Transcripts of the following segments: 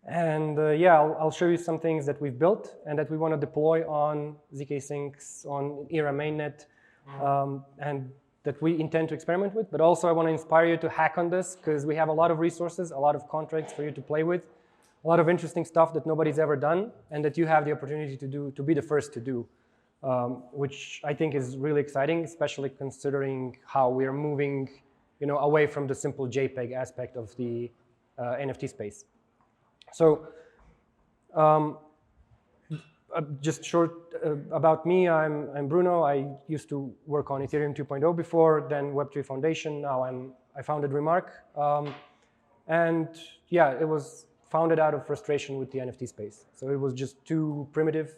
And yeah, I'll show you some things that we've built and that we want to deploy on zkSync, on Era mainnet, and that we intend to experiment with. But also I want to inspire you to hack on this, because we have a lot of resources, a lot of contracts for you to play with, a lot of interesting stuff that nobody's ever done and that you have the opportunity to do, to be the first to do, which I think is really exciting, especially considering how we are moving, away from the simple JPEG aspect of the NFT space. So just short about me, I'm Bruno. I used to work on Ethereum 2.0 before, then Web3 Foundation. Now I founded Remark. And yeah, it was founded out of frustration with the NFT space. So it was just too primitive,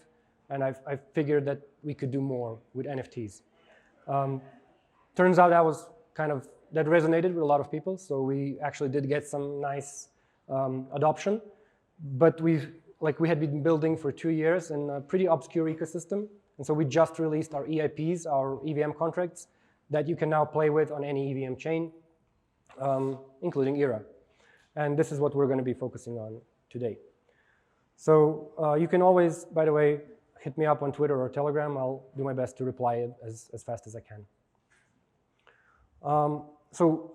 and I figured that we could do more with NFTs. Turns out that resonated with a lot of people, so we actually did get some nice adoption. But we had been building for 2 years in a pretty obscure ecosystem, and so we just released our EIPs, our EVM contracts, that you can now play with on any EVM chain, including Era. And this is what we're going to be focusing on today. So you can always, by the way, hit me up on Twitter or Telegram. I'll do my best to reply as fast as I can. So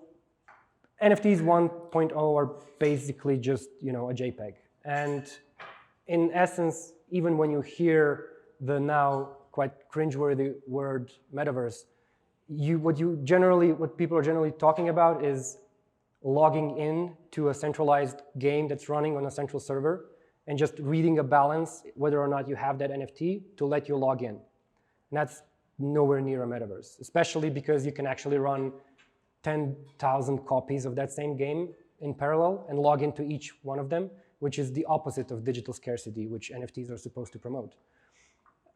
NFTs 1.0 are basically just a JPEG. And in essence, even when you hear the now quite cringeworthy word metaverse, what people are generally talking about is logging in to a centralized game that's running on a central server and just reading a balance, whether or not you have that NFT, to let you log in. And that's nowhere near a metaverse, especially because you can actually run 10,000 copies of that same game in parallel and log into each one of them, which is the opposite of digital scarcity, which NFTs are supposed to promote.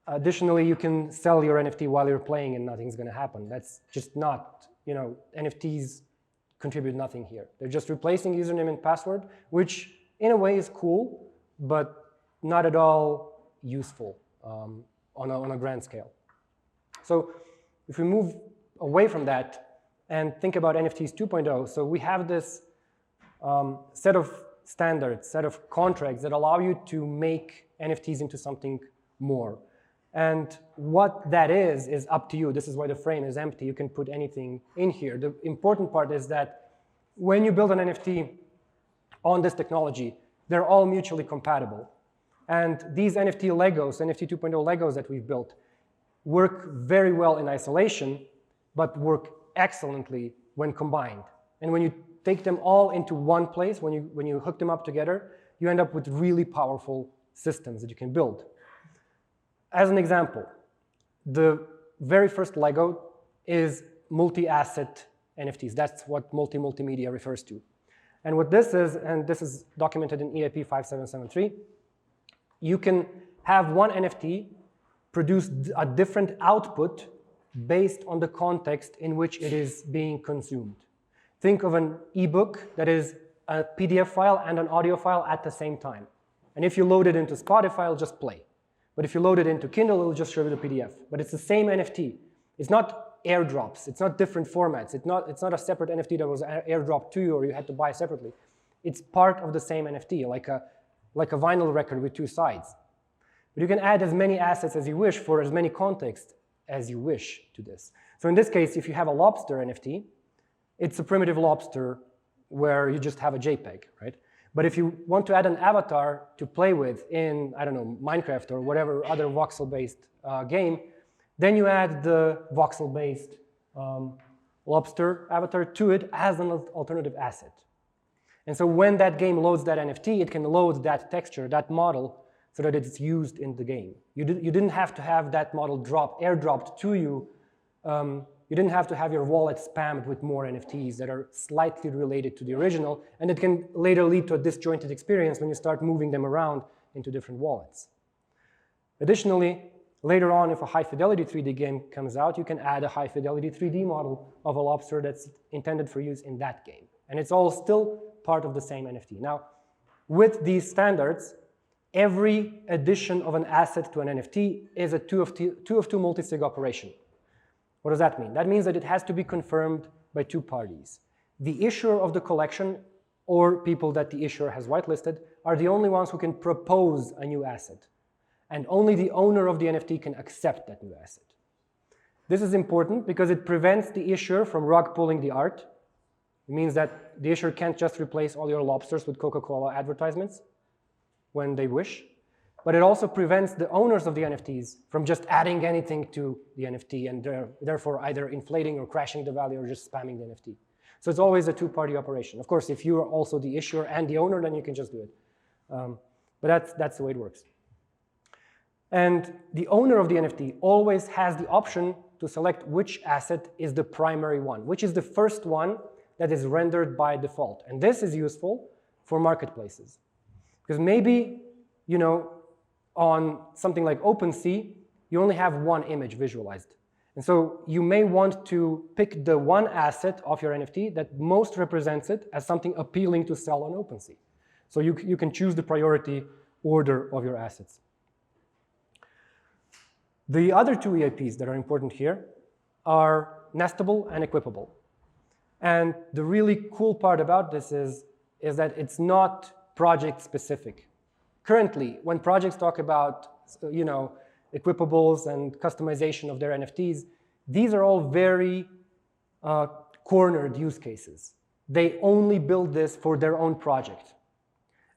Additionally, you can sell your NFT while you're playing and nothing's going to happen. That's just not, NFTs contribute nothing here. They're just replacing username and password, which in a way is cool, but not at all useful on a grand scale. So if we move away from that and think about NFTs 2.0, so we have this set of standards, set of contracts that allow you to make NFTs into something more. And what that is up to you. This is why the frame is empty. You can put anything in here. The important part is that when you build an NFT on this technology, they're all mutually compatible. And these NFT Legos, NFT 2.0 Legos that we've built, work very well in isolation, but work excellently when combined. And when you take them all into one place, when you hook them up together, you end up with really powerful systems that you can build. As an example, the very first Lego is multi-asset NFTs. That's what multimedia refers to. And what this is, and this is documented in EIP 5773, you can have one NFT produce a different output based on the context in which it is being consumed. Think of an ebook that is a PDF file and an audio file at the same time. And if you load it into Spotify, it'll just play. But if you load it into Kindle, it'll just show you the PDF. But it's the same NFT. It's not airdrops. It's not different formats. It's not a separate NFT that was airdropped to you or you had to buy separately. It's part of the same NFT, like a vinyl record with two sides. But you can add as many assets as you wish for as many contexts as you wish to this. So in this case, if you have a lobster NFT, it's a primitive lobster where you just have a JPEG, right? But if you want to add an avatar to play with in, I don't know, Minecraft or whatever other voxel-based game, then you add the voxel-based lobster avatar to it as an alternative asset. And so when that game loads that NFT, it can load that texture, that model, so that it's used in the game. You didn't have to have that model airdropped to you. You didn't have to have your wallet spammed with more NFTs that are slightly related to the original, and it can later lead to a disjointed experience when you start moving them around into different wallets. Additionally, later on, if a high-fidelity 3D game comes out, you can add a high-fidelity 3D model of a lobster that's intended for use in that game. And it's all still part of the same NFT. Now, with these standards, every addition of an asset to an NFT is a two of two multi-sig operation. What does that mean? That means that it has to be confirmed by two parties. The issuer of the collection or people that the issuer has whitelisted are the only ones who can propose a new asset. And only the owner of the NFT can accept that new asset. This is important because it prevents the issuer from rug pulling the art. It means that the issuer can't just replace all your lobsters with Coca-Cola advertisements when they wish. But it also prevents the owners of the NFTs from just adding anything to the NFT and therefore either inflating or crashing the value or just spamming the NFT. So it's always a two-party operation. Of course, if you are also the issuer and the owner, then you can just do it. But that's the way it works. And the owner of the NFT always has the option to select which asset is the primary one, which is the first one that is rendered by default. And this is useful for marketplaces. Because maybe, you know, on something like OpenSea, you only have one image visualized. And so you may want to pick the one asset of your NFT that most represents it as something appealing to sell on OpenSea. So you can choose the priority order of your assets. The other two EIPs that are important here are Nestable and Equippable. And the really cool part about this is that it's not project specific. Currently, when projects talk about, you know, equippables and customization of their NFTs, these are all very cornered use cases. They only build this for their own project.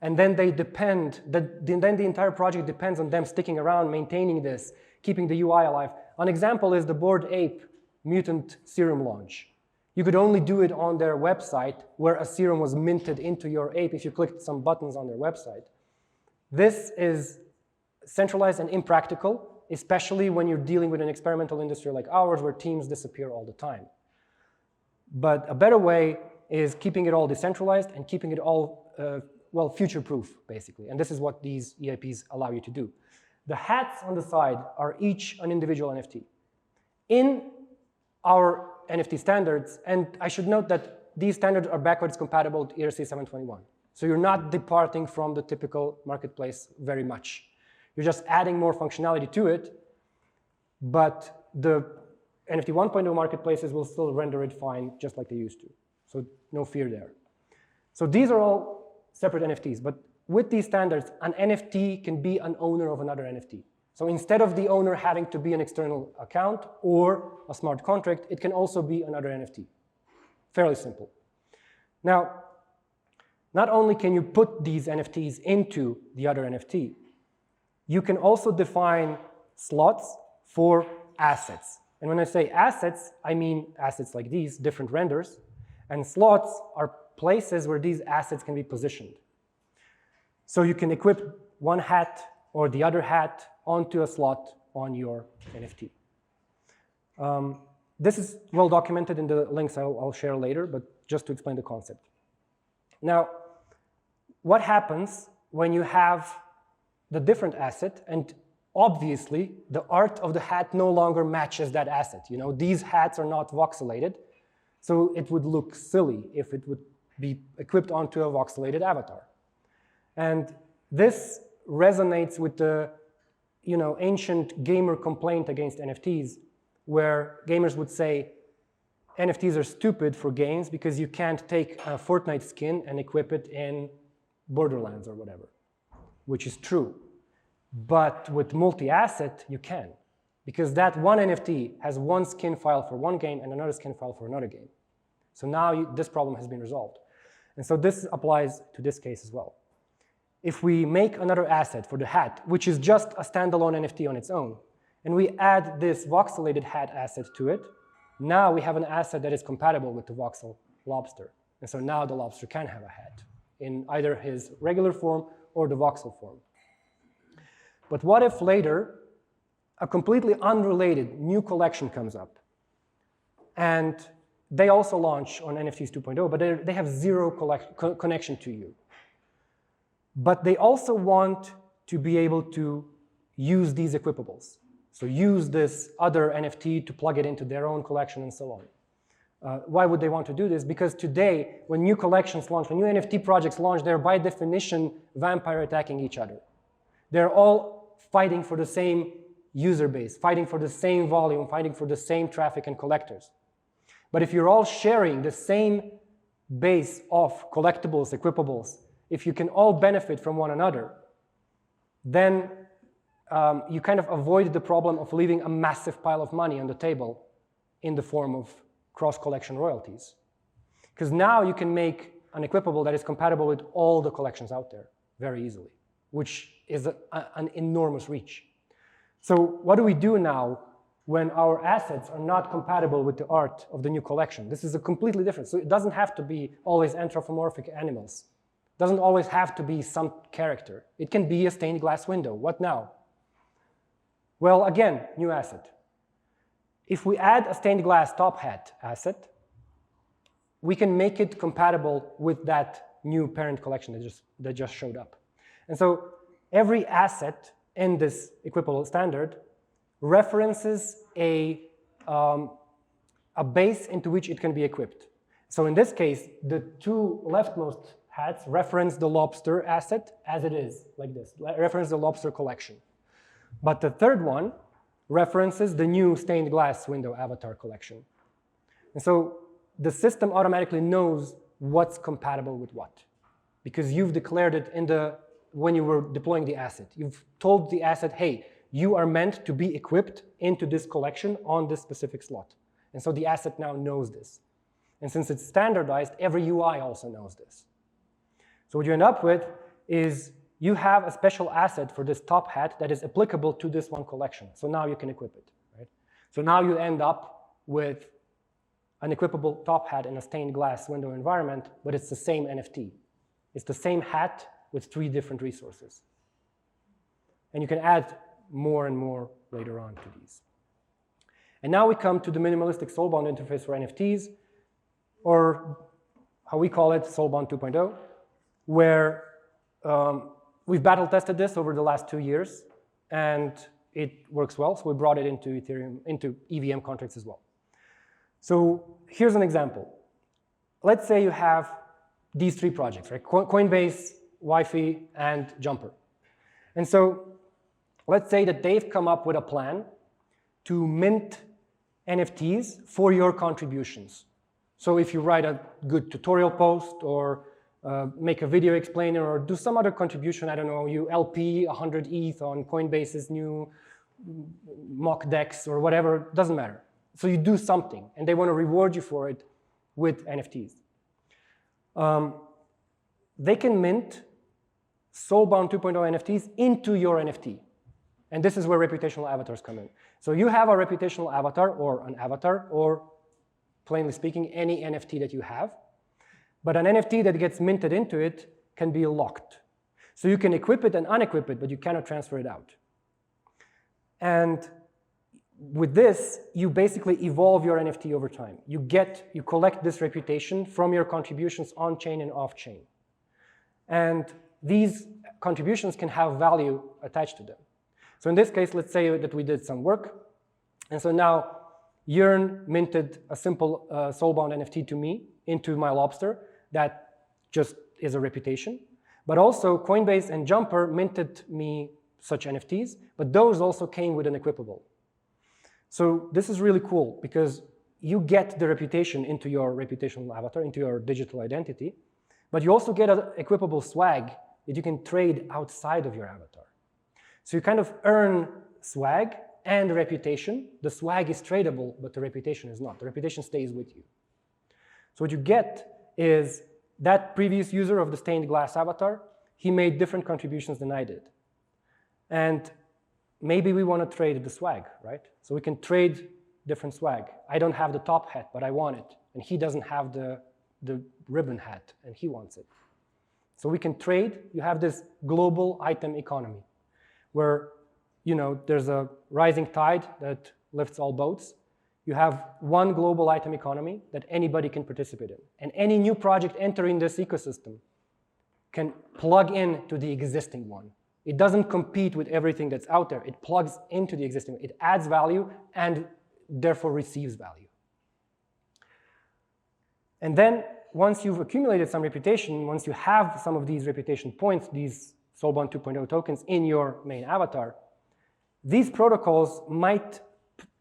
And then then the entire project depends on them sticking around, maintaining this, keeping the UI alive. An example is the Bored Ape Mutant Serum launch. You could only do it on their website where a serum was minted into your ape if you clicked some buttons on their website. This is centralized and impractical, especially when you're dealing with an experimental industry like ours where teams disappear all the time. But a better way is keeping it all decentralized and keeping it all, well, future-proof, basically. And this is what these EIPs allow you to do. The hats on the side are each an individual NFT. In our NFT standards, and I should note that these standards are backwards compatible with ERC 721. So you're not departing from the typical marketplace very much. You're just adding more functionality to it, but the NFT 1.0 marketplaces will still render it fine just like they used to. So no fear there. So these are all separate NFTs, but with these standards, an NFT can be an owner of another NFT. So instead of the owner having to be an external account or a smart contract, it can also be another NFT. Fairly simple. Now, not only can you put these NFTs into the other NFT, you can also define slots for assets. And when I say assets, I mean assets like these, different renders. And slots are places where these assets can be positioned. So you can equip one hat or the other hat onto a slot on your NFT. This is well documented in the links I'll share later, but just to explain the concept. Now, what happens when you have the different asset and obviously the art of the hat no longer matches that asset? You know, these hats are not voxelated, so it would look silly if it would be equipped onto a voxelated avatar. And this resonates with the, you know, ancient gamer complaint against NFTs, where gamers would say NFTs are stupid for games because you can't take a Fortnite skin and equip it in Borderlands or whatever, which is true. But with multi-asset, you can, because that one NFT has one skin file for one game and another skin file for another game. So now this problem has been resolved. And so this applies to this case as well. If we make another asset for the hat, which is just a standalone NFT on its own, and we add this voxelated hat asset to it, now we have an asset that is compatible with the voxel lobster. And so now the lobster can have a hat in either his regular form or the voxel form. But what if later a completely unrelated new collection comes up and they also launch on NFTs 2.0, but they have zero connection to you. But they also want to be able to use these equippables. So use this other NFT to plug it into their own collection and so on. Why would they want to do this? Because today, when new collections launch, when new NFT projects launch, they're by definition vampire attacking each other. They're all fighting for the same user base, fighting for the same volume, fighting for the same traffic and collectors. But if you're all sharing the same base of collectibles, equippables, if you can all benefit from one another, then you kind of avoid the problem of leaving a massive pile of money on the table in the form of cross-collection royalties. Because now you can make an equippable that is compatible with all the collections out there very easily, which is an enormous reach. So what do we do now when our assets are not compatible with the art of the new collection? This is a completely different. So it doesn't have to be always anthropomorphic animals. It doesn't always have to be some character. It can be a stained glass window. What now? Well, again, new asset. If we add a stained glass top hat asset, we can make it compatible with that new parent collection that just showed up. And so every asset in this equippable standard references a base into which it can be equipped. So in this case, the two leftmost hats reference the lobster asset as it is, like this, reference the lobster collection. But the third one references the new stained glass window avatar collection. And so the system automatically knows what's compatible with what, because you've declared it when you were deploying the asset. You've told the asset, hey, you are meant to be equipped into this collection on this specific slot. And so the asset now knows this. And since it's standardized, every UI also knows this. So what you end up with is you have a special asset for this top hat that is applicable to this one collection. So now you can equip it, right? So now you end up with an equippable top hat in a stained glass window environment, but it's the same NFT. It's the same hat with 3 different resources. And you can add more and more later on to these. And now we come to the minimalistic Soulbound interface for NFTs, or how we call it, Soulbound 2.0, where we've battle tested this over the last 2 years, and it works well, so we brought it into Ethereum, into EVM contracts as well. So here's an example. Let's say you have these 3 projects, right? Coinbase, Wi-Fi, and Jumper. And so let's say that they've come up with a plan to mint NFTs for your contributions. So if you write a good tutorial post or make a video explainer or do some other contribution, I don't know, you LP 100 ETH on Coinbase's new mock DEX or whatever, doesn't matter. So you do something, and they want to reward you for it with NFTs. They can mint Soulbound 2.0 NFTs into your NFT. And this is where reputational avatars come in. So you have a reputational avatar, or plainly speaking, any NFT that you have. But an NFT that gets minted into it can be locked. So you can equip it and unequip it, but you cannot transfer it out. And with this, you basically evolve your NFT over time. You collect this reputation from your contributions on-chain and off-chain. And these contributions can have value attached to them. So in this case, let's say that we did some work. And so now Yearn minted a simple Soulbound NFT to me into my lobster that just is a reputation. But also Coinbase and Jumper minted me such NFTs, but those also came with an equippable. So this is really cool because you get the reputation into your reputational avatar, into your digital identity, but you also get an equippable swag that you can trade outside of your avatar. So you kind of earn swag and reputation. The swag is tradable, but the reputation is not. The reputation stays with you. So what you get is that previous user of the stained glass avatar, he made different contributions than I did. And maybe we want to trade the swag, right? So we can trade different swag. I don't have the top hat, but I want it. And he doesn't have the ribbon hat, and he wants it. So we can trade. You have this global item economy where, you know, there's a rising tide that lifts all boats. You have one global item economy that anybody can participate in. And any new project entering this ecosystem can plug into the existing one. It doesn't compete with everything that's out there. It plugs into the existing. It adds value and therefore receives value. And then once you've accumulated some reputation, once you have some of these reputation points, these Soulbound 2.0 tokens in your main avatar, these protocols might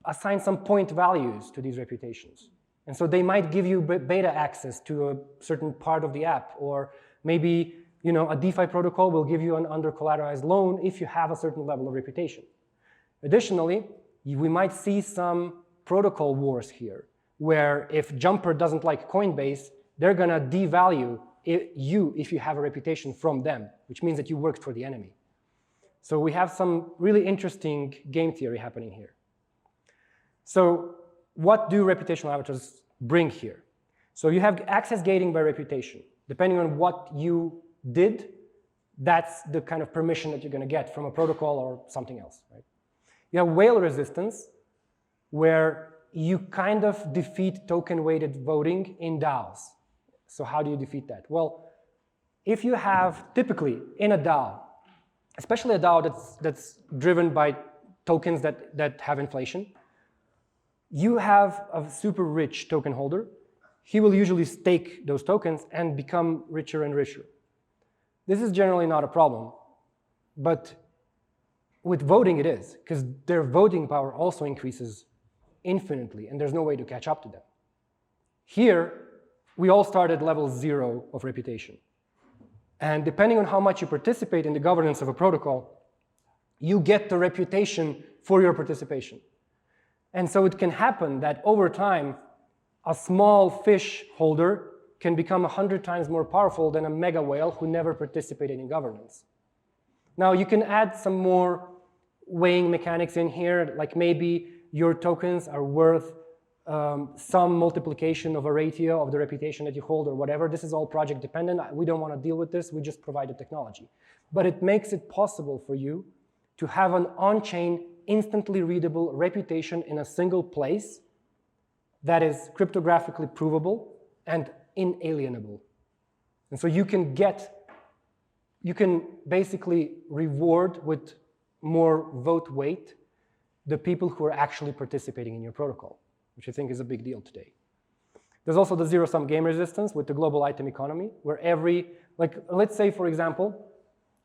assign some point values to these reputations. And so they might give you beta access to a certain part of the app, or maybe a DeFi protocol will give you an under-collateralized loan if you have a certain level of reputation. Additionally, we might see some protocol wars here, where if Jumper doesn't like Coinbase, they're going to devalue you if you have a reputation from them, which means that you worked for the enemy. So we have some really interesting game theory happening here. So what do reputational avatars bring here? So you have access gating by reputation. Depending on what you did, that's the kind of permission that you're going to get from a protocol or something else, right? You have whale resistance, where you kind of defeat token-weighted voting in DAOs. So how do you defeat that? Well, if you have, typically, in a DAO, especially a DAO that's driven by tokens that have inflation, you have a super rich token holder. He will usually stake those tokens and become richer and richer. This is generally not a problem, but with voting it is, because their voting power also increases infinitely, and there's no way to catch up to them. Here, we all start at level 0 of reputation. And depending on how much you participate in the governance of a protocol, you get the reputation for your participation. And so it can happen that over time, a small fish holder can become 100 times more powerful than a mega whale who never participated in governance. Now, you can add some more weighing mechanics in here, like maybe your tokens are worth some multiplication of a ratio of the reputation that you hold or whatever. This is all project dependent. We don't want to deal with this. We just provide the technology. But it makes it possible for you to have an on-chain, instantly readable reputation in a single place that is cryptographically provable and inalienable. And so you can basically reward with more vote weight the people who are actually participating in your protocol, which I think is a big deal today. There's also the zero-sum game resistance with the global item economy, where let's say, for example,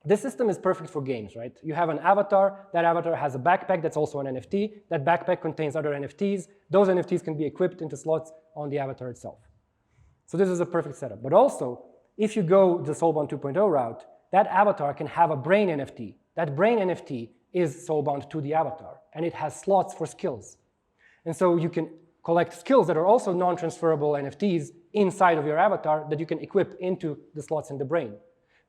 this system is perfect for games, right? You have an avatar. That avatar has a backpack that's also an NFT. That backpack contains other NFTs. Those NFTs can be equipped into slots on the avatar itself. So this is a perfect setup. But also, if you go the Soulbound 2.0 route, that avatar can have a brain NFT. That brain NFT is soulbound to the avatar, and it has slots for skills. And so you can collect skills that are also non-transferable NFTs inside of your avatar that you can equip into the slots in the brain.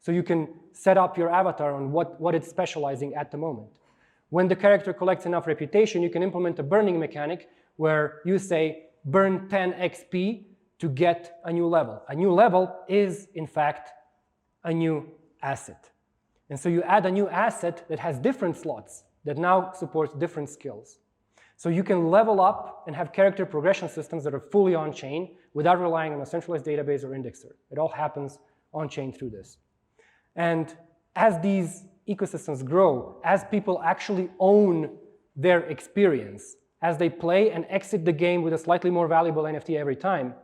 So you can set up your avatar on what it's specializing at the moment. When the character collects enough reputation, you can implement a burning mechanic where you say, burn 10 XP to get a new level. A new level is, in fact, a new asset. And so you add a new asset that has different slots that now supports different skills. So you can level up and have character progression systems that are fully on-chain without relying on a centralized database or indexer. It all happens on-chain through this. And as these ecosystems grow, as people actually own their experience, as they play and exit the game with a slightly more valuable NFT every time,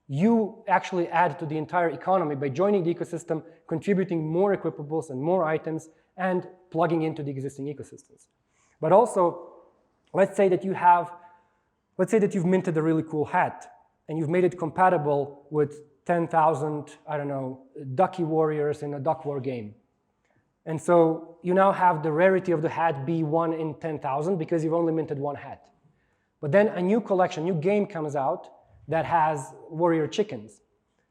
you actually add to the entire economy by joining the ecosystem, contributing more equippables and more items, and plugging into the existing ecosystems. But also, let's say that you've minted a really cool hat, and you've made it compatible with 10,000, I don't know, ducky warriors in a duck war game. And so you now have the rarity of the hat be 1 in 10,000 because you've only minted one hat. But then a new collection, new game comes out that has warrior chickens.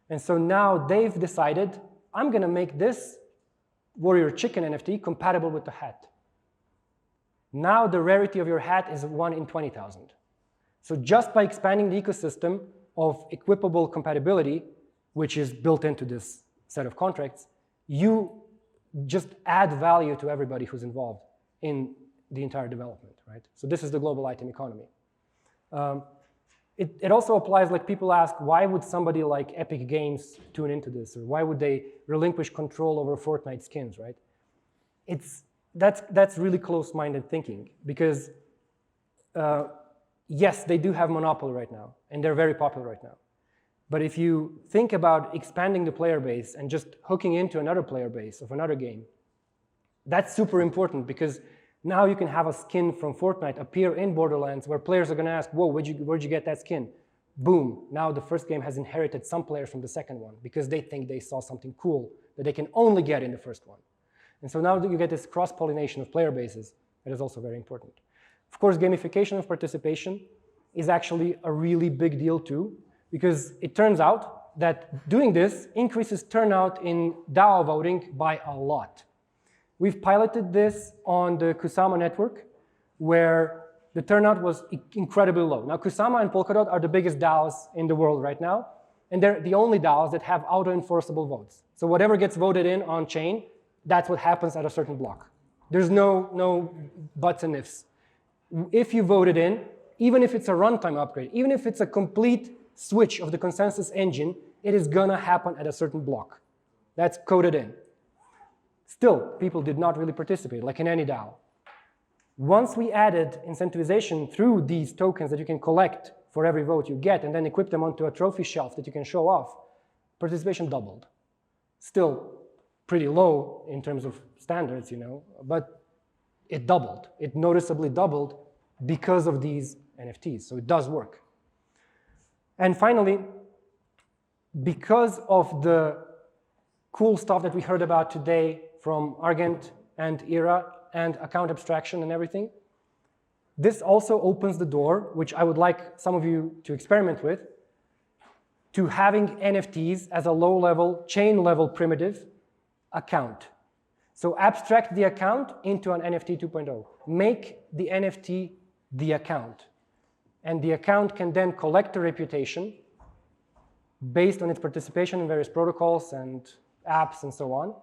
And so now they've decided, I'm going to make this warrior chicken NFT compatible with the hat. Now the rarity of your hat is 1 in 20,000. So just by expanding the ecosystem of equippable compatibility, which is built into this set of contracts, you just add value to everybody who's involved in the entire development, right? So this is the global item economy. It also applies, like people ask, why would somebody like Epic Games tune into this? Or why would they relinquish control over Fortnite skins, right? That's really close-minded thinking because yes, they do have monopoly right now, and they're very popular right now. But if you think about expanding the player base and just hooking into another player base of another game, that's super important because now you can have a skin from Fortnite appear in Borderlands where players are going to ask, whoa, where'd you get that skin? boom, now the first game has inherited some players from the second one because they think they saw something cool that they can only get in the first one. And so now you get this cross-pollination of player bases that is also very important. Of course, gamification of participation is actually a really big deal too, because it turns out that doing this increases turnout in DAO voting by a lot. We've piloted this on the Kusama network, where the turnout was incredibly low. Now, Kusama and Polkadot are the biggest DAOs in the world right now, and they're the only DAOs that have auto-enforceable votes. So whatever gets voted in on chain, that's what happens at a certain block. There's no buts and ifs. If you vote it in, even if it's a runtime upgrade, even if it's a complete switch of the consensus engine, it is gonna happen at a certain block. That's coded in. Still, people did not really participate, like in any DAO. Once we added incentivization through these tokens that you can collect for every vote you get and then equip them onto a trophy shelf that you can show off, participation doubled. Still pretty low in terms of standards, you know, but it doubled. It noticeably doubled because of these NFTs, so it does work. And finally, because of the cool stuff that we heard about today from Argent and Era and account abstraction and everything, this also opens the door, which I would like some of you to experiment with, to having NFTs as a low-level, chain-level primitive account. So abstract the account into an NFT 2.0. Make the NFT the account. And the account can then collect a reputation based on its participation in various protocols and apps and so on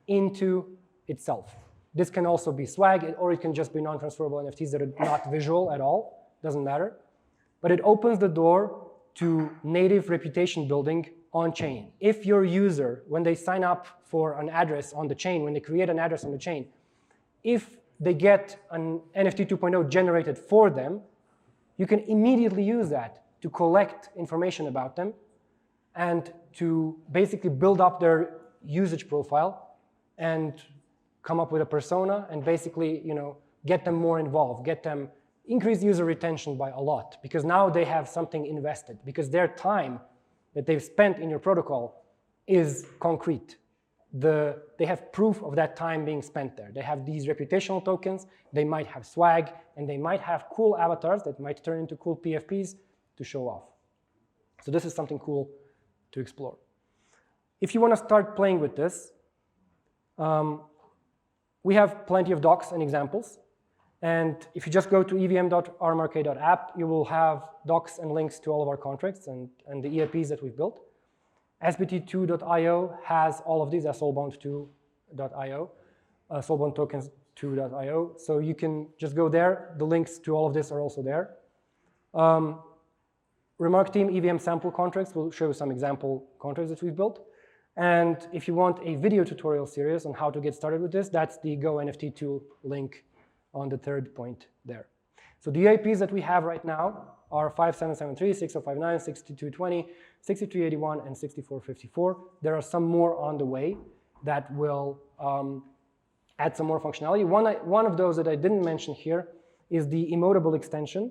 into itself. This can also be swag, or it can just be non-transferable NFTs that are not visual at all. Doesn't matter. But it opens the door to native reputation building on-chain. If your user, when they sign up for an address on the chain, when they create an address on the chain, if they get an NFT 2.0 generated for them, you can immediately use that to collect information about them and to basically build up their usage profile and come up with a persona and basically, you know, get them more involved, get them increase user retention by a lot, because now they have something invested, because their time that they've spent in your protocol is concrete. They have proof of that time being spent there. They have these reputational tokens, they might have swag, and they might have cool avatars that might turn into cool PFPs to show off. So this is something cool to explore. If you want to start playing with this, we have plenty of docs and examples. And if you just go to evm.rmrk.app, you will have docs and links to all of our contracts and the EAPs that we've built. SBT2.io has all of these, Soulbound2.io, Soulbound tokens 2.io. So you can just go there. The links to all of this are also there. Remark team EVM sample contracts will show some example contracts that we've built. And if you want a video tutorial series on how to get started with this, that's the Go NFT tool link on the third point there. So the EAPs that we have right now are 5773, 6059, 6220, 6381, and 6454. There are some more on the way that will add some more functionality. One of those that I didn't mention here is the emotable extension.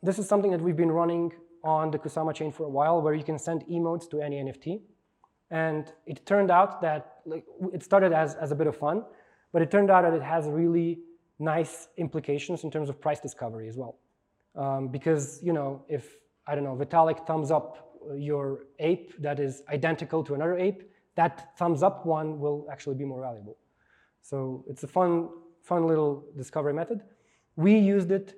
This is something that we've been running on the Kusama chain for a while, where you can send emotes to any NFT. And it turned out that, it started as a bit of fun, but it turned out that it has really nice implications in terms of price discovery as well. Because, you know, if, I don't know, Vitalik thumbs up your ape that is identical to another ape, that thumbs up one will actually be more valuable. So it's a fun little discovery method. We used it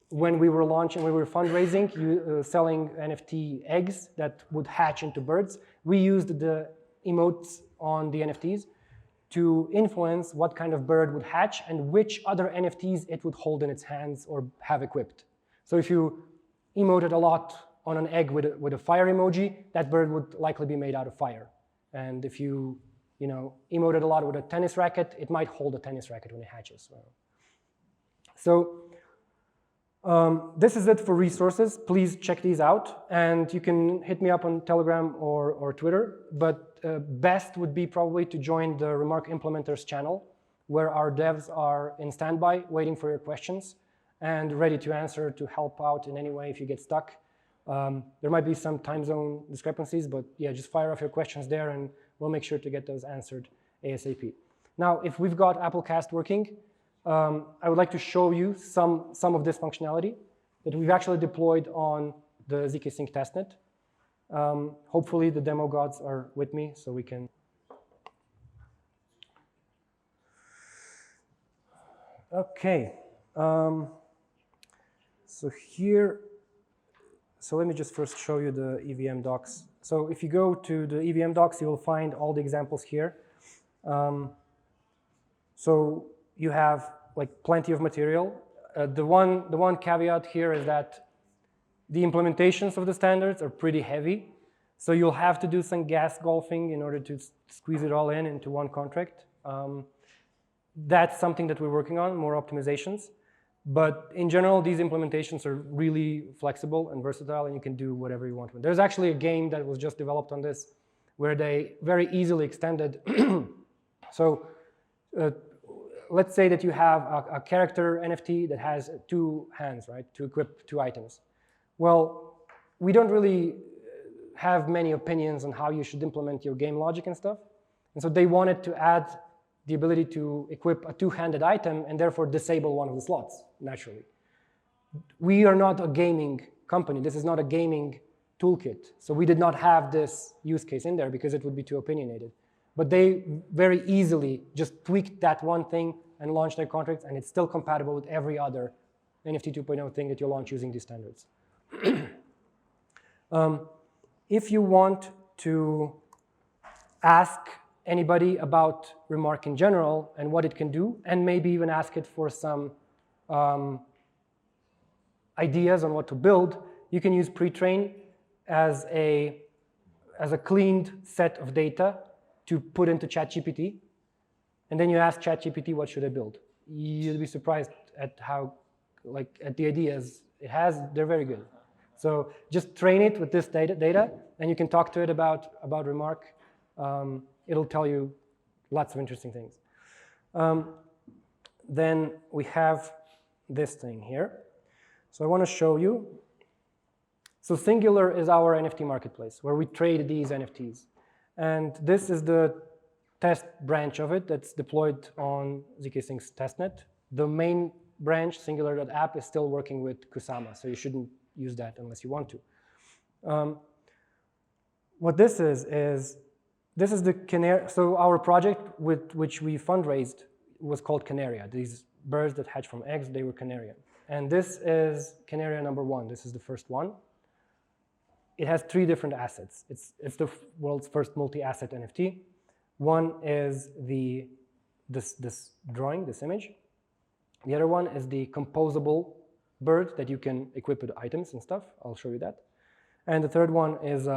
when we were launching, when we were fundraising, selling NFT eggs that would hatch into birds. We used the emotes on the NFTs to influence what kind of bird would hatch and which other NFTs it would hold in its hands or have equipped. So if you emoted a lot on an egg with a fire emoji, that bird would likely be made out of fire. And if you emoted a lot with a tennis racket, it might hold a tennis racket when it hatches. So this is it for resources. Please check these out. And you can hit me up on Telegram or Twitter. But best would be probably to join the Remark Implementers channel, where our devs are in standby, waiting for your questions and ready to answer, to help out in any way if you get stuck. There might be some time zone discrepancies, but yeah, just fire off your questions there and we'll make sure to get those answered ASAP. Now, if we've got Applecast working, I would like to show you some of this functionality that we've actually deployed on the zkSync testnet. Hopefully the demo gods are with me so we can. Okay. So here, so let me just first show you the EVM docs. So if you go to the EVM docs, you will find all the examples here. So you have like plenty of material. The one caveat here is that the implementations of the standards are pretty heavy. So you'll have to do some gas golfing in order to squeeze it all in into one contract. That's something that we're working on, more optimizations. But in general, these implementations are really flexible and versatile, and you can do whatever you want. There's actually a game that was just developed on this where they very easily extended. So let's say that you have a character NFT that has 2 hands, right, to equip 2 items. Well, we don't really have many opinions on how you should implement your game logic and stuff. And so they wanted to add the ability to equip a 2-handed item and therefore disable one of the slots, naturally. We are not a gaming company. This is not a gaming toolkit. So we did not have this use case in there because it would be too opinionated. But they very easily just tweaked that one thing and launched their contracts, and it's still compatible with every other NFT 2.0 thing that you launch using these standards. If you want to ask anybody about Remark in general and what it can do, and maybe even ask it for some ideas on what to build, you can use pre-train as a cleaned set of data to put into ChatGPT. And then you ask ChatGPT, what should I build? You'll be surprised at how, like, at the ideas it has. They're very good. So just train it with this data, and you can talk to it about Remark. It'll tell you lots of interesting things. Then we have this thing here. So I want to show you. So Singular is our NFT marketplace where we trade these NFTs. And this is the test branch of it that's deployed on zkSync's testnet. The main branch, singular.app, is still working with Kusama, so you shouldn't use that unless you want to. What this is the Kanaria. So our project with which we fundraised was called Kanaria. These birds that hatch from eggs, they were Kanaria. And this is Kanaria number 1. This is the first one. It has 3 different assets. It's the world's first multi-asset NFT. One is this drawing, this image. The other one is the composable bird that you can equip with items and stuff. I'll show you that. And the third one is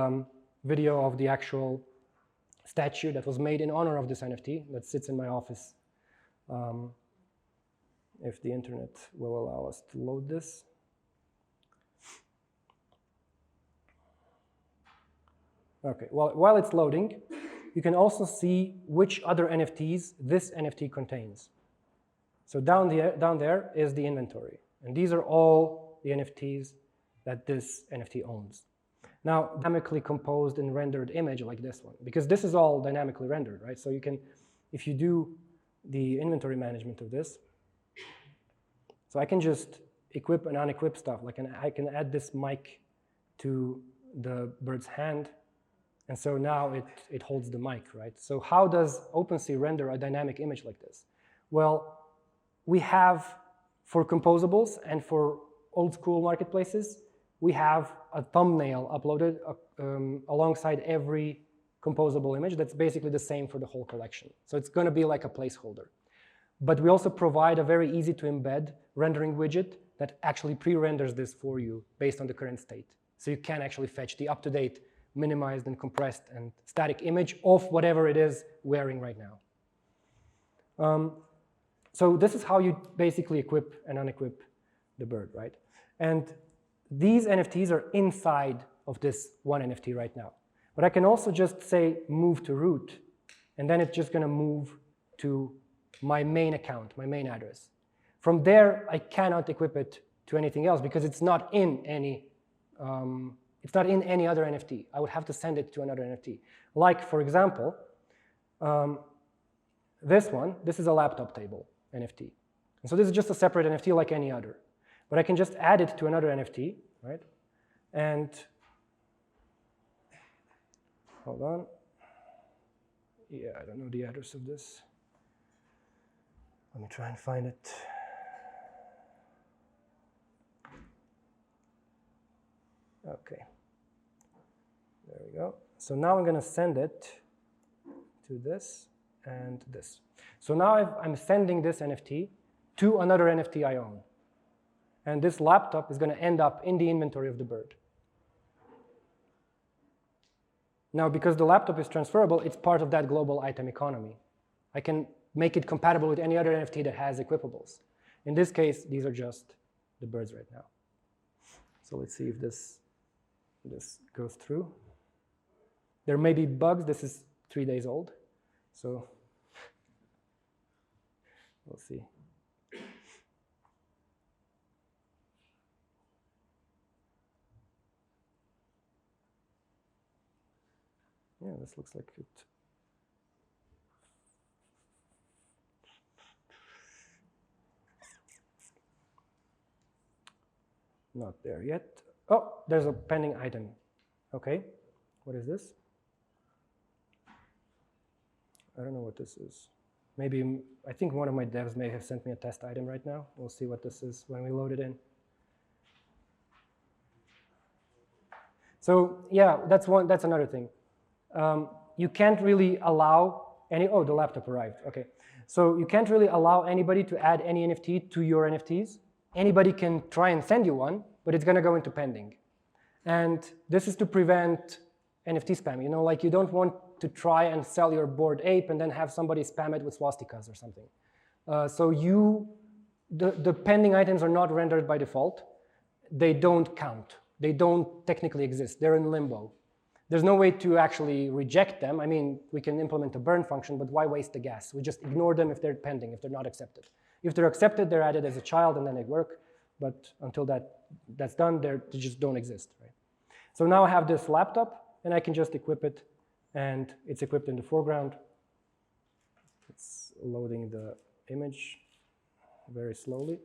video of the actual statue that was made in honor of this NFT that sits in my office. If the internet will allow us to load this. Okay, well, while it's loading, you can also see which other NFTs this NFT contains. So down there is the inventory. And these are all the NFTs that this NFT owns. Now, dynamically composed and rendered image like this one, because this is all dynamically rendered, right? So you can, if you do the inventory management of this, so I can just equip and unequip stuff. Like I can add this mic to the bird's hand, and so now it holds the mic, right? So how does OpenSea render a dynamic image like this? Well, we have, for composables and for old school marketplaces, we have a thumbnail uploaded alongside every composable image that's basically the same for the whole collection. So it's going to be like a placeholder. But we also provide a very easy to embed rendering widget that actually pre-renders this for you based on the current state. So you can actually fetch the up-to-date, minimized and compressed and static image of whatever it is wearing right now. So this is how you basically equip and unequip the bird, right? And these NFTs are inside of this one NFT right now. But I can also just say move to root, and then it's just going to move to my main account, my main address. From there, I cannot equip it to anything else because it's not in any it's not in any other NFT. I would have to send it to another NFT. Like, for example, this is a laptop table NFT. And so this is just a separate NFT like any other. But I can just add it to another NFT, right? And hold on. Yeah, I don't know the address of this. Let me try and find it. Okay. There we go. So now I'm going to send it to this and this. So now I'm sending this NFT to another NFT I own. And this laptop is going to end up in the inventory of the bird. Now, because the laptop is transferable, it's part of that global item economy. I can make it compatible with any other NFT that has equippables. In this case, these are just the birds right now. So let's see if this goes through. There may be bugs. This is 3 days old. So we'll see. Yeah, this looks like it. Not there yet. Oh, there's a pending item. Okay, what is this? I don't know what this is. Maybe, I think one of my devs may have sent me a test item right now. We'll see what this is when we load it in. So yeah, that's another thing. You can't really allow oh, the laptop arrived, okay. So you can't really allow anybody to add any NFT to your NFTs. Anybody can try and send you one, but it's gonna go into pending. And this is to prevent NFT spam. You know, like you don't want to try and sell your Bored Ape and then have somebody spam it with swastikas or something. So the pending items are not rendered by default. They don't count. They don't technically exist. They're in limbo. There's no way to actually reject them. I mean, we can implement a burn function, but why waste the gas? We just ignore them if they're pending, if they're not accepted. If they're accepted, they're added as a child and then they work. But until that's done, they just don't exist, right? So now I have this laptop, and I can just equip it, and it's equipped in the foreground. It's loading the image very slowly.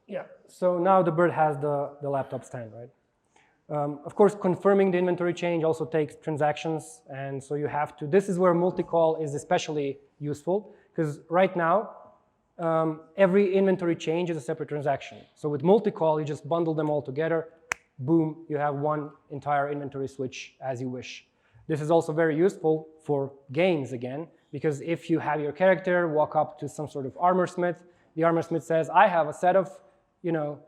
Yeah, so now the bird has the laptop stand, right? Of course, confirming the inventory change also takes transactions, and so you have to, this is where multi-call is especially useful, because right now, every inventory change is a separate transaction. So with multi-call, you just bundle them all together, boom, you have one entire inventory switch as you wish. This is also very useful for games again, because if you have your character walk up to some sort of armor smith, the armor smith says, I have a set of,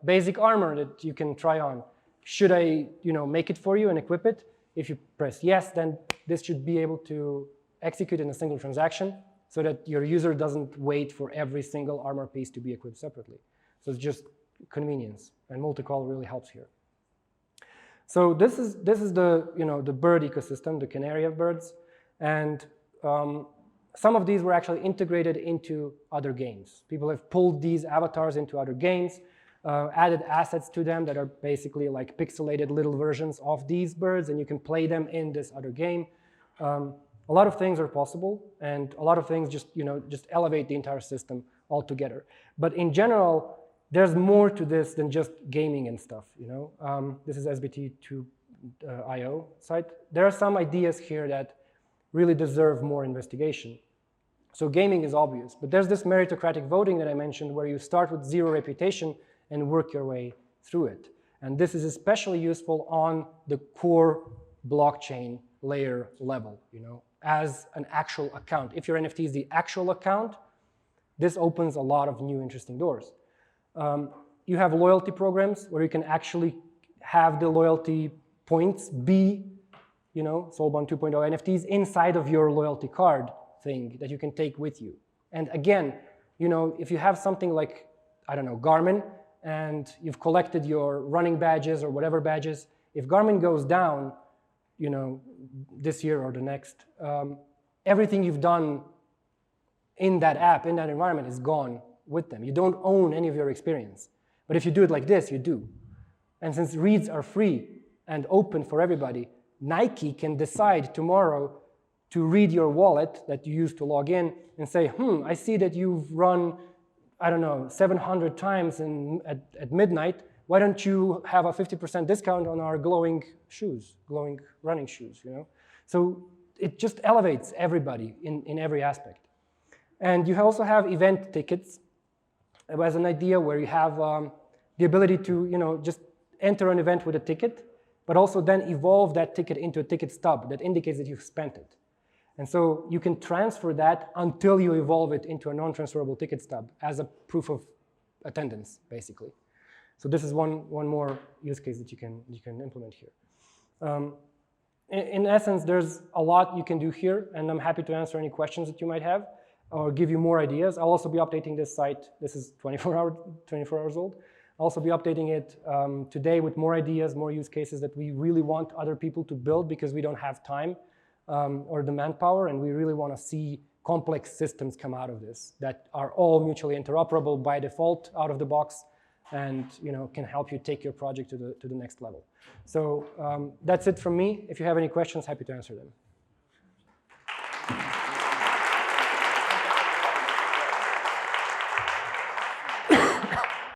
basic armor that you can try on. Should I, make it for you and equip it? If you press yes, then this should be able to execute in a single transaction so that your user doesn't wait for every single armor piece to be equipped separately. So it's just convenience, and multi-call really helps here. So this is the, the bird ecosystem, the Kanaria birds, and some of these were actually integrated into other games. People have pulled these avatars into other games, added assets to them that are basically like pixelated little versions of these birds, and you can play them in this other game. A lot of things are possible, and a lot of things just, just elevate the entire system altogether. But in general, there's more to this than just gaming and stuff, This is SBT2.io site. There are some ideas here that really deserve more investigation. So gaming is obvious, but there's this meritocratic voting that I mentioned where you start with 0 reputation and work your way through it. And this is especially useful on the core blockchain layer level, as an actual account. If your NFT is the actual account, this opens a lot of new interesting doors. You have loyalty programs where you can actually have the loyalty points be, Soulbound 2.0 NFTs inside of your loyalty card thing that you can take with you. And again, if you have something like, I don't know, Garmin, and you've collected your running badges or whatever badges, if Garmin goes down, this year or the next, everything you've done in that app, in that environment is gone with them. You don't own any of your experience. But if you do it like this, you do. And since reads are free and open for everybody, Nike can decide tomorrow to read your wallet that you use to log in and say, I see that you've run, I don't know, 700 times at midnight. Why don't you have a 50% discount on our glowing shoes, glowing running shoes, you know? So it just elevates everybody in every aspect. And you also have event tickets as an idea where you have the ability to, you know, just enter an event with a ticket, but also then evolve that ticket into a ticket stub that indicates that you've spent it. And so you can transfer that until you evolve it into a non-transferable ticket stub as a proof of attendance, basically. So this is one more use case that you can implement here. In essence, there's a lot you can do here, and I'm happy to answer any questions that you might have or give you more ideas. I'll also be updating this site. This is 24 hours old. I'll also be updating it today with more ideas, more use cases that we really want other people to build because we don't have time or the manpower, and we really want to see complex systems come out of this that are all mutually interoperable by default out of the box, and you know, can help you take your project to the next level. So that's it from me. If you have any questions, happy to answer them.